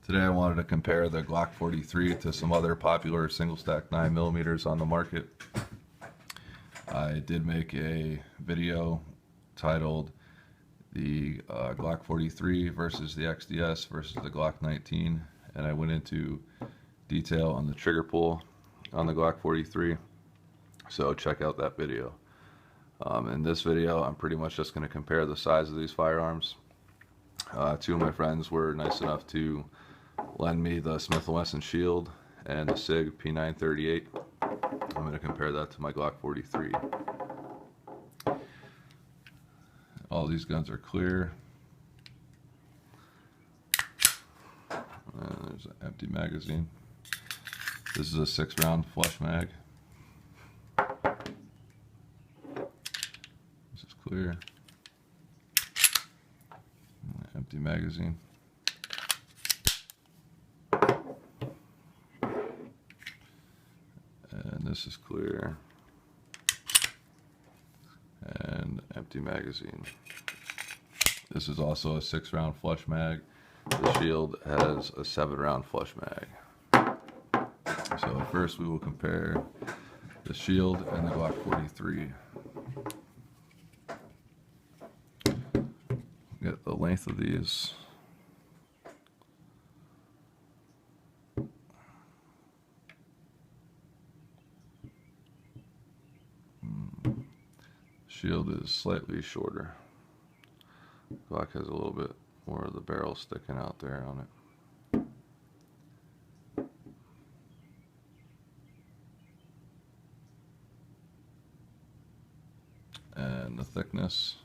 Today I wanted to compare the Glock 43 to some other popular single stack 9mm on the market. I did make a video titled the Glock 43 versus the XDS versus the Glock 19, and I went into detail on the trigger pull on the Glock 43, so check out that video. In this video I'm pretty much just going to compare the size of these firearms. Two of my friends were nice enough to lend me the Smith & Wesson Shield and the Sig P938. I'm going to compare that to my Glock 43. All these guns are clear. There's an empty magazine. This is a 6-round flush mag. This is clear. Empty magazine. And this is clear. And empty magazine. This is also a 6-round flush mag. The Shield has a 7-round flush mag. So first we will compare the Shield and the Glock 43. Get the length of these. Shield is slightly shorter. Glock has a little bit more of the barrel sticking out there on it. And the thickness.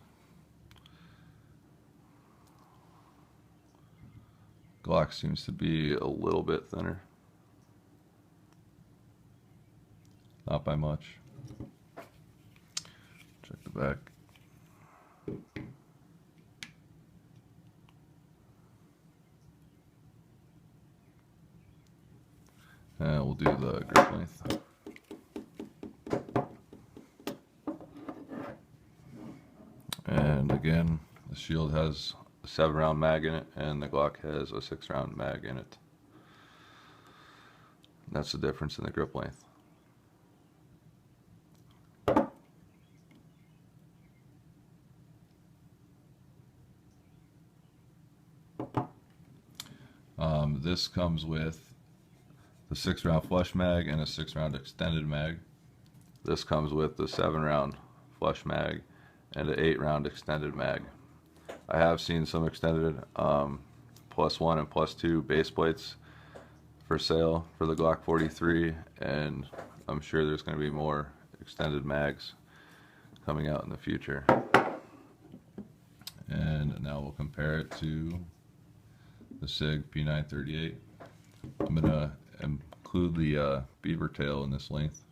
Glock seems to be a little bit thinner. Not by much. Check the back. And we'll do the grip length. And again, the Shield has a 7-round mag in it, and the Glock has a 6-round mag in it. That's the difference in the grip length. This comes with the 6-round flush mag and a 6-round extended mag. This comes with the 7-round flush mag and an 8-round extended mag. I have seen some extended +1 and +2 base plates for sale for the Glock 43, and I'm sure there's going to be more extended mags coming out in the future. And now we'll compare it to the Sig P938. I'm going to include the beaver tail in this length.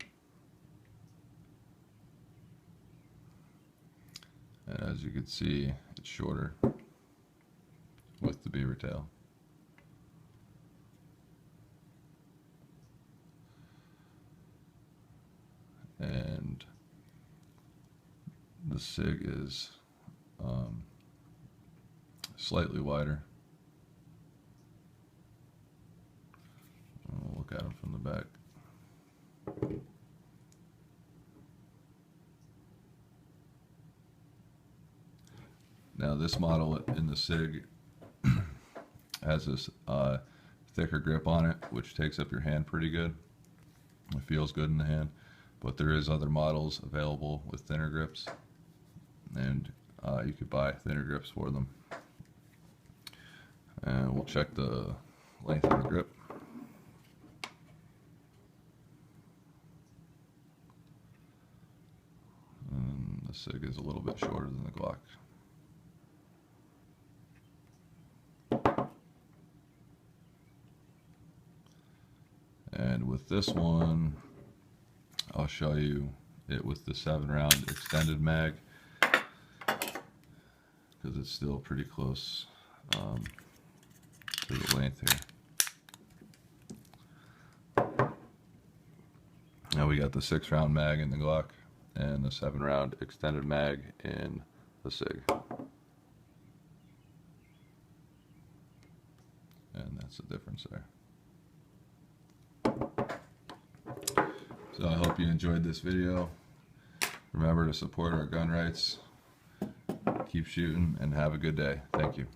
And as you can see, it's shorter with the beaver tail. And the Sig is slightly wider. We'll look at them from the back. Now this model in the Sig has this thicker grip on it, which takes up your hand pretty good. It feels good in the hand, but there is other models available with thinner grips, and you could buy thinner grips for them. And we'll check the length of the grip. And the Sig is a little bit shorter than the Glock. And with this one, I'll show you it with the 7-round extended mag, because it's still pretty close to the length here. Now we got the 6-round mag in the Glock and the 7-round extended mag in the Sig. and that's the difference there. So I hope you enjoyed this video. Remember to support our gun rights. Keep shooting and have a good day. Thank you.